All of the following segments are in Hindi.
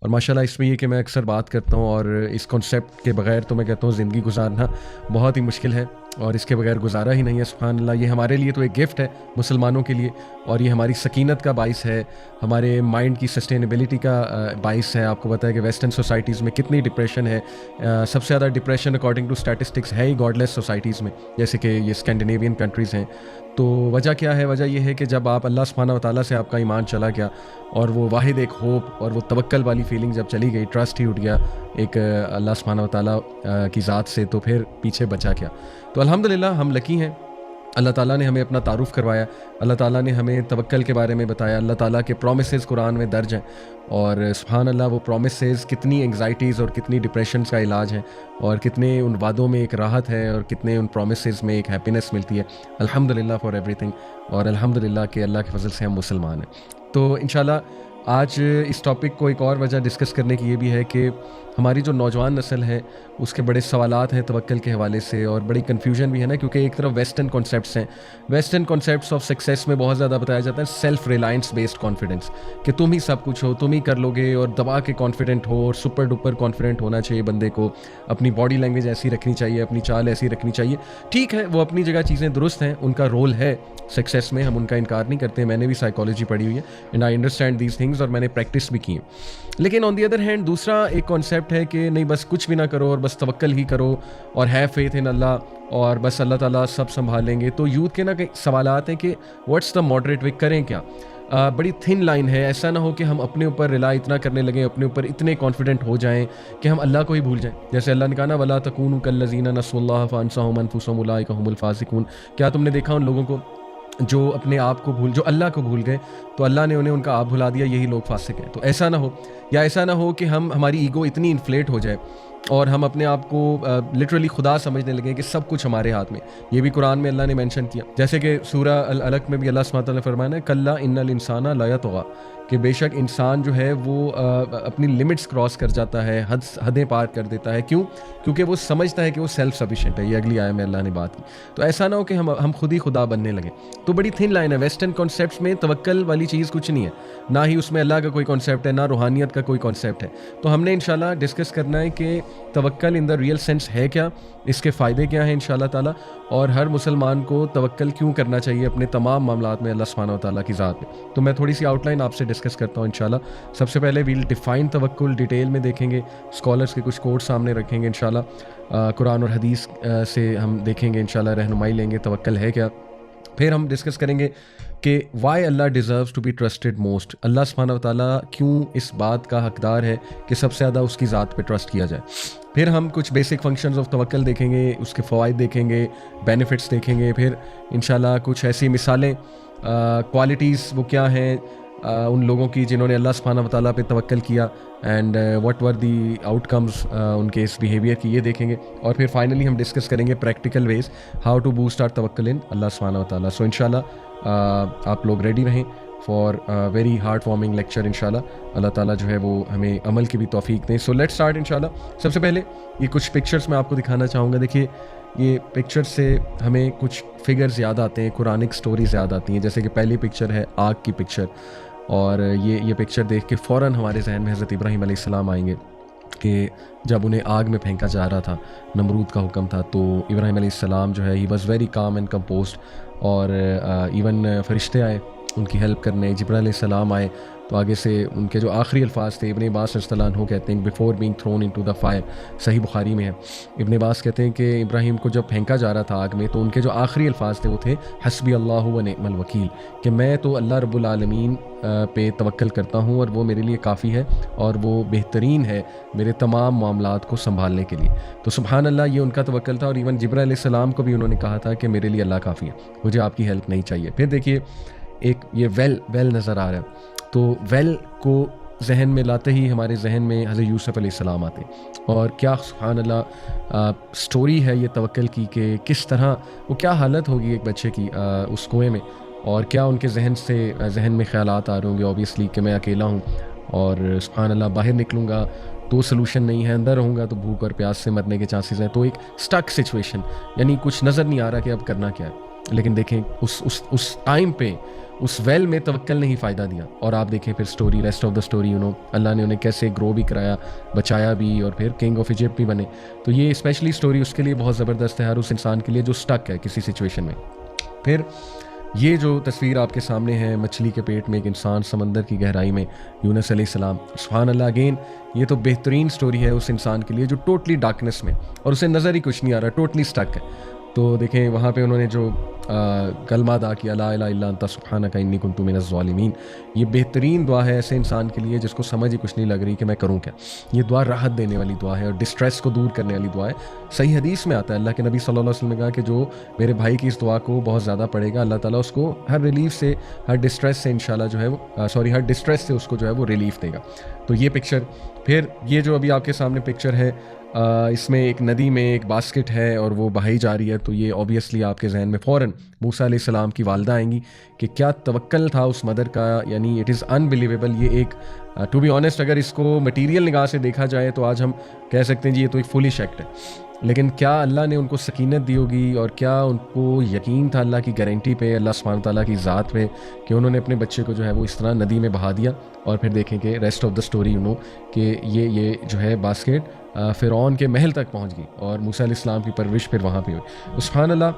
और माशाल्लाह इसमें ये कि मैं अक्सर बात करता हूँ और इस कॉन्सेप्ट के बगैर तो मैं कहता हूँ ज़िंदगी गुजारना बहुत ही मुश्किल है और इसके बगैर गुजारा ही नहीं है। सुभान अल्लाह, ये हमारे लिए तो एक गिफ्ट है मुसलमानों के लिए और ये हमारी सकीनत का बाइस है, हमारे माइंड की सस्टेनेबिलिटी का बाइस है। आपको पता है कि वेस्टर्न सोसाइटीज़ में कितनी डिप्रेशन है। सबसे ज़्यादा डिप्रेशन अकॉर्डिंग टू स्टैटिस्टिक्स है ही गॉडलेस सोसाइटीज़ में, जैसे कि ये स्कैंडिनेवियन कंट्रीज़ हैं। तो वजह क्या है? वजह यह है कि जब आप अल्लाह सुब्हानहू व तआला से आपका ईमान चला गया और वो वाहिद एक होप और वो तवक्कल वाली फीलिंग जब चली गई, ट्रस्ट ही उठ गया एक अल्लाह सुब्हानहू व तआला की ज़ात से, तो फिर पीछे बचा क्या। तो अल्हम्दुलिल्लाह हम लकी हैं, अल्लाह ताला ने हमें अपना तारुफ़ करवाया, अल्लाह ताला ने हमें तवक्कल के बारे में बताया। अल्लाह ताला के प्रोमिसेस कुरान में दर्ज हैं और सुभान अल्लाह वो प्रोमिसेस कितनी एंग्जाइटीज़ और कितनी डिप्रेशंस का इलाज है और कितने उन वादों में एक राहत है और कितने उन प्रोमिसेस में एक हैप्पीनेस मिलती है। अल्हम्दुलिल्लाह फॉर एवरीथिंग और अल्हम्दुलिल्लाह कि अल्लाह के फजल से हम मुसलमान हैं। तो इंशाल्लाह आज इस टॉपिक को एक और वजह डिस्कस करने की ये भी है कि हमारी जो नौजवान नस्ल है उसके बड़े सवालात हैं तवक्ल के हवाले से और बड़ी कन्फ्यूजन भी है ना, क्योंकि एक तरफ वेस्टर्न कॉन्सेप्ट्स हैं, वेस्टर्न कॉन्सेप्ट्स ऑफ सक्सेस में बहुत ज़्यादा बताया जाता है सेल्फ रिलायंस बेस्ड कॉन्फिडेंस, कि तुम ही सब कुछ हो, तुम ही कर लोगे और दबा के कॉन्फिडेंट हो और सुपर डुपर कॉन्फिडेंट होना चाहिए बंदे को, अपनी बॉडी लैंग्वेज ऐसी रखनी चाहिए, अपनी चाल ऐसी रखनी चाहिए। ठीक है, वो अपनी जगह चीज़ें दुरुस्त हैं, उनका रोल है सक्सेस में, हम उनका इनकार नहीं करते। मैंने भी साइकोलॉजी पढ़ी हुई है and I understand these things और मैंने प्रैक्टिस भी की है। लेकिन ऑन दी अदर हैंड दूसरा एक कॉन्सेप्ट है कि नहीं बस कुछ भी ना करो और बस तवक्कल ही करो और हैव फेथ इन अल्लाह और बस अल्लाह ताला सब संभाल लेंगे। तो यूथ के ना कई सवालात हैं कि व्हाट्स द मॉडरेट वे, करें क्या? बड़ी थिन लाइन है। ऐसा ना हो कि हम अपने ऊपर रिलाई इतना करने लगें, अपने ऊपर इतने कॉन्फिडेंट हो जाएं कि हम अल्लाह को ही भूल जाएं। जैसे अल्लाह ने कहा ना, वला तकूनु कल्लज़ीना नसुल्लाह फअनसाहुम अनफुसहुम उलाइका हुमुल फासिकून। क्या तुमने देखा उन लोगों को जो अपने आप को भूल, जो अल्लाह को भूल गए तो अल्लाह ने उन्हें उनका आप भुला दिया, यही लोग फासिक हैं। तो ऐसा ना हो, या ऐसा ना हो कि हमारी ईगो इतनी इन्फ्लेट हो जाए और हम अपने आप को लिटरली खुदा समझने लगे कि सब कुछ हमारे हाथ में। ये भी कुरान में अल्लाह ने मेंशन किया, जैसे कि सूरह अल अलक में भी अल्लाह सुब्हानहू व तआला ने फरमाया है, कल्ला इन्नल इंसाना ला यतग़ा, कि बेशक इंसान जो है वो अपनी लिमिट्स क्रॉस कर जाता है, हदें पार कर देता है। क्यों? क्योंकि वो समझता है कि वो सेल्फ सफिशिएंट है। ये अगली आयत में अल्लाह ने बात की। तो ऐसा ना हो कि हम खुद ही खुदा बनने लगे। तो बड़ी थिन लाइन है। वेस्टर्न कॉन्सेप्ट्स में तवक्कल वाली चीज़ कुछ नहीं है, ना ही उसमें अल्लाह का कोई कॉन्सेप्ट है, ना रूहानियत का कोई कॉन्सेप्ट है। तो हमने इंशाल्लाह डिस्कस करना है कि तवक्कल इन द रियल सेंस है क्या, इसके फ़ायदे क्या हैं इंशाल्लाह ताला, और हर मुसलमान को तवक्कल क्यों करना चाहिए अपने तमाम मामलात में अल्लाह सुब्हानहू व तआला की ज़ात में। तो मैं थोड़ी सी आउटलाइन आपसे डिस्कस करता हूँ इंशाल्लाह। सबसे पहले वील डिफ़ाइन तवक्कुल, डिटेल में देखेंगे, स्कॉलर्स के कुछ कोट सामने रखेंगे इंशाल्लाह, कुरान और हदीस से हम देखेंगे इंशाल्लाह, रहनुमाई लेंगे तवक्कल है क्या। फिर हम डिस्कस करेंगे कि why Allah deserves to be trusted most, Allah सुब्हानहू व तआला क्यों इस बात का हकदार है कि सबसे ज़्यादा उसकी ज़ात पे ट्रस्ट किया जाए। फिर हम कुछ बेसिक फंक्शंस ऑफ तवक्कल देखेंगे, उसके फ़वाइद देखेंगे, बेनिफिट्स देखेंगे। फिर इंशाल्लाह कुछ ऐसी मिसालें, क्वालिटीज़ वो क्या हैं उन लोगों की जिन्होंने अल्लाह सुब्हानहू व तआला पे तवक्कल किया and what were the outcomes उनके इस बिहेवियर की, ये देखेंगे। और फिर फाइनली हम डिस्कस करेंगे practical ways how to boost our तवक्कल इन अल्लाह सुब्हानहू व तआला। सो इंशाल्लाह आप लोग रेडी रहें for very heart warming lecture इंशाल्लाह। अल्लाह ताला जो है वो हमें अमल की भी तौफीक दें। सो लेट्स स्टार्ट इंशाल्लाह। सबसे पहले ये कुछ पिक्चर्स मैं आपको दिखाना चाहूँगा। देखिए, ये पिक्चर से हमें कुछ फिगर्स याद आते हैं, कुरानिक स्टोरीज याद आती हैं। जैसे कि पहली पिक्चर है आग की पिक्चर, और ये पिक्चर देख के फ़ौरन हमारे जहन में हज़रत इब्राहीम अलैहिस्सलाम आएंगे कि जब उन्हें आग में फेंका जा रहा था, नमरूद का हुक्म था, तो इब्राहीम अलैहिस्सलाम जो है he was very calm and composed, और इवन फरिश्ते आए उनकी हेल्प करने, जिब्राइल अलैहिस्सलाम आए। तो आगे से उनके जो आखिरी अल्फाज थे, इब्न अब्बास रज़ियल्लाहु अन्हु कहते हैं before being throne into the fire, सही बुखारी में है। इब्न अब्बास कहते हैं कि इब्राहीम को जब फेंका जा रहा था आग में, तो उनके जो आखिरी अल्फाज थे वो थे हस्बी अल्लाहु व निअमल वकील, कि मैं तो अल्लाह रब्बुल आलमीन पे तवक्कल करता हूँ और वो मेरे लिए काफ़ी है और वो बेहतरीन है मेरे तमाम मामलात को संभालने के लिए। तो सुभान अल्लाह, ये उनका तवक्कल था। और इवन जिब्राइल अलैहिस्सलाम को भी उन्होंने कहा था कि मेरे लिए अल्लाह काफ़ी है, मुझे आपकी हेल्प नहीं चाहिए। फिर देखिए, एक ये वेल नज़र आ रहा है, तो वेल को जहन में लाते ही हमारे जहन में हज़रत यूसुफ अलैहिस्सलाम आते। और क्या सुभान अल्लाह स्टोरी है ये तवक्ल की, कि किस तरह वो, क्या हालत होगी एक बच्चे की उस कुएं में, और क्या उनके जहन में ख्यालात आ रहे होंगे ऑब्वियसली कि मैं अकेला हूँ और सुभान अल्लाह बाहर निकलूँगा तो सोल्यूशन नहीं है, अंदर रहूँगा तो भूख और प्यास से मरने के चांसेस हैं। तो एक स्टक सिचुएशन, यानी कुछ नज़र नहीं आ रहा कि अब करना क्या है। लेकिन देखें उस टाइम पे उस वेल में तवक्कल ने ही फ़ायदा दिया। और आप देखें फिर story, rest of the story, Allah ने उन्हें कैसे ग्रो भी कराया, बचाया भी, और फिर किंग ऑफ इजिप्ट भी बने। तो ये स्पेशली स्टोरी उसके लिए बहुत ज़बरदस्त है, हर उस इंसान के लिए जो स्टक है किसी सिचुएशन में। फिर ये जो तस्वीर आपके सामने है, मछली के पेट में एक इंसान, समंदर की गहराई में यूनुस अलैहिस्सलाम, सुभान अल्लाह, अगेन ये तो बेहतरीन स्टोरी है उस इंसान के लिए जो टोटली डार्कनेस में, और उसे नज़र ही कुछ नहीं आ रहा, टोटली स्टक है। तो देखें वहाँ पे उन्होंने जो कलमा अदा किया, ला इलाहा इल्ला अंता सुब्हानका इन्नी कुन्तु मिनज़ ज़ालिमीन, ये बेहतरीन दुआ है ऐसे इंसान के लिए जिसको समझ ही कुछ नहीं लग रही कि मैं करूँ क्या। ये दुआ राहत देने वाली दुआ है और डिस्ट्रेस को दूर करने वाली दुआ है। सही हदीस में आता है, अल्लाह के नबी सल्लल्लाहु अलैहि वसल्लम ने कहा कि जो मेरे भाई की इस दुआ को बहुत ज़्यादा पढ़ेगा, अल्लाह ताला उसको हर रिलीफ से, हर डिस्ट्रेस से इंशाल्लाह जो है वो हर डिस्ट्रेस से उसको जो है वो रिलीफ देगा। तो ये पिक्चर, फिर ये जो अभी आपके सामने पिक्चर है, इसमें एक नदी में एक बास्केट है और वो बहाई जा रही है। तो ये ऑब्वियसली आपके जहन में फ़ौरन मूसा अलैहिस्सलाम की वालदा आएंगी कि क्या तवक्कल था उस मदर का, यानी इट इज़ अनबिलीवेबल। ये एक टू बी ऑनेस्ट अगर इसको मटीरियल निगाह से देखा जाए तो आज हम कह सकते हैं जी ये तो एक फुलिश एक्ट है, लेकिन क्या अल्लाह ने उनको सकीनत दी होगी और क्या उनको यकीन था अल्लाह की गारंटी पे, अल्लाह सुब्हानहू तआला की ज़ात पे, कि उन्होंने अपने बच्चे को जो है वो इस तरह नदी में बहा दिया। और फिर देखें कि रेस्ट ऑफ द स्टोरी कि ये जो है बास्केट फ़िरौन के महल तक पहुंच गई और मूसा अलैहिस्सलाम की परवरिश फिर वहाँ पे हुई। सुब्हान अल्लाह,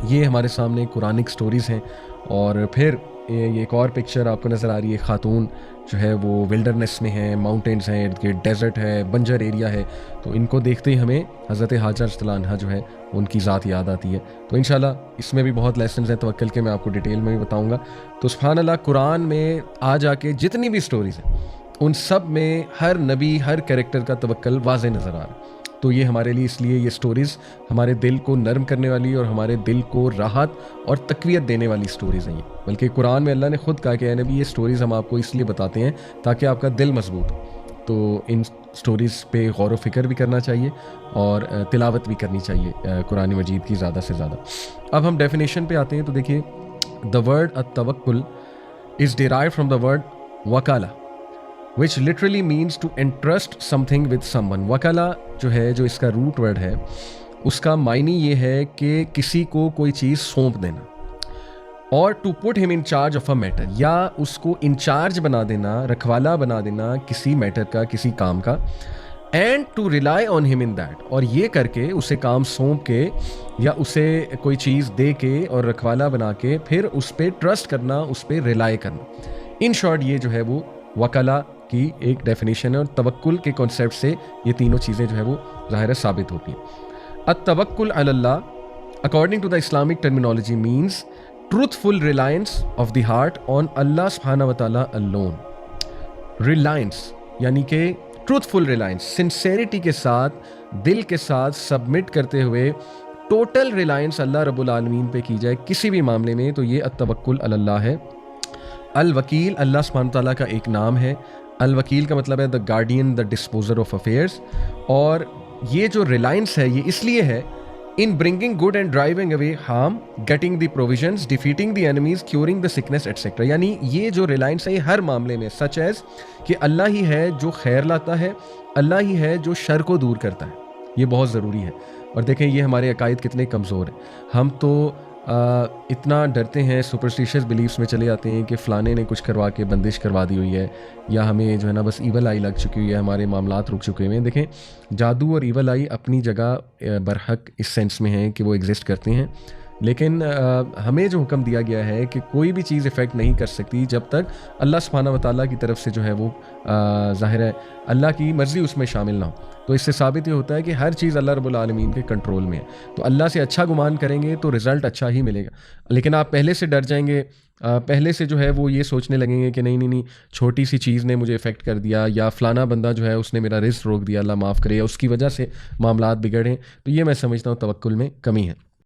ये हमारे सामने कुरानिक स्टोरीज़ हैं। और फिर ये एक और पिक्चर आपको नज़र आ रही है, खातून जो है वो विल्डरनेस में है, माउंटेन्स हैं इर्द गिर्द, डेजर्ट है, बंजर एरिया है। तो इनको देखते ही हमें हज़रत हाजर रज़ियल्लाहु अन्हा जो है उनकी ज़ात याद आती है। तो इंशाल्लाह इसमें भी बहुत लेसन हैं तवक्कुल के, मैं आपको डिटेल में भी बताऊँगा। तो सुब्हान अल्लाह, कुरान में आ जाके जितनी भी स्टोरीज़ हैं उन सब में हर नबी, हर कैरेक्टर का तवक्कुल वाज़े नज़र आ रहा है। तो ये हमारे लिए, इसलिए ये स्टोरीज़ हमारे दिल को नरम करने वाली और हमारे दिल को राहत और तक़वियत देने वाली स्टोरीज़ हैं ये। बल्कि कुरान में अल्लाह ने ख़ुद कहा कि ए नबी, ये स्टोरीज़ हम आपको इसलिए बताते हैं ताकि आपका दिल मजबूत हो। तो इन स्टोरीज़ पे गौर व फ़िक्र भी करना चाहिए और तिलावत भी करनी चाहिए कुरान मजीद की ज़्यादा से ज़्यादा। अब हम डेफिनेशन पे आते हैं। तो देखिए, द वर्ड अत-तवक्कुल is derived from the word वकाला, which literally means to entrust something with someone। वकाला जो है, जो इसका रूट वर्ड है, उसका मायने ये है कि किसी को कोई चीज़ सौंप देना, और to put him in charge of a matter, या उसको इंचार्ज बना देना, रखवाला बना देना किसी मैटर का, किसी काम का, and to rely on him in that, और ये करके उसे काम सौंप के या उसे कोई चीज़ दे के और रखवाला बना के फिर उस पर ट्रस्ट करना, उस पर रिलाई करना। इन शॉर्ट ये जो है वो वकाला की एक डेफिनेशन है, और तवक्कुल के कॉन्सेप्ट से ये तीनों चीज़ें जो है वो ज़ाहिर है साबित होती हैं। अत-तवक्कुल अलल्लाह according to the Islamic terminology means truthful reliance of the heart on Allah सुब्हानहू व तआला अलोन। रिलायंस यानी कि ट्रूथफुल रिलायंस, सिंसेरिटी के साथ, दिल के साथ सबमिट करते हुए टोटल रिलायंस अल्लाह रब्बुल आलमीन पे की जाए किसी भी मामले में, तो ये अत-तवक्कुल अलल्लाह है। अल वकील अल्लाह सुब्हानहू तआला का एक नाम है। अल वकील का मतलब है the guardian, the disposer of affairs. और ये जो रिलायंस है ये इसलिए है in bringing good and driving away harm, getting the provisions, defeating the enemies, curing the sickness etcetera. यानी ये जो रिलायंस है ये हर मामले में, सच एज कि अल्लाह ही है जो खैर लाता है, अल्लाह ही है जो शर को दूर करता है। ये बहुत ज़रूरी है। और देखें ये हमारे अकायद कितने कमज़ोर हैं। हम तो इतना डरते हैं, सुपरस्टिशियस बिलीफ्स में चले जाते हैं कि फ़लाने ने कुछ करवा के बंदिश करवा दी हुई है, या हमें जो है ना बस ईवल आई लग चुकी हुई है, हमारे मामलात रुक चुके हुए हैं। देखें, जादू और ईवल आई अपनी जगह बरहक इस सेंस में है कि वो एग्जिस्ट करते हैं, लेकिन हमें जो हुक्म दिया गया है कि कोई भी चीज़ इफ़ेक्ट नहीं कर सकती जब तक अल्लाह सुब्हानहू व तआला की तरफ से जो है वो ज़ाहिर है अल्लाह की मर्ज़ी उसमें शामिल ना हो। तो इससे साबित ये होता है कि हर चीज़ अल्लाह रब्बुल आलमीन के कंट्रोल में है। तो अल्लाह से अच्छा गुमान करेंगे तो रिज़ल्ट अच्छा ही मिलेगा। लेकिन आप पहले से डर जाएंगे, पहले से जो है वो ये सोचने लगेंगे कि नहीं, छोटी सी चीज़ ने मुझे इफ़ेक्ट कर दिया, या फ़लाना बंदा जो है उसने मेरा रिस्क रोक दिया, अल्लाह माफ़ करे, या उसकी वजह से मामलात बिगड़े, तो ये मैं समझता हूँ तवक्कुल में कमी है।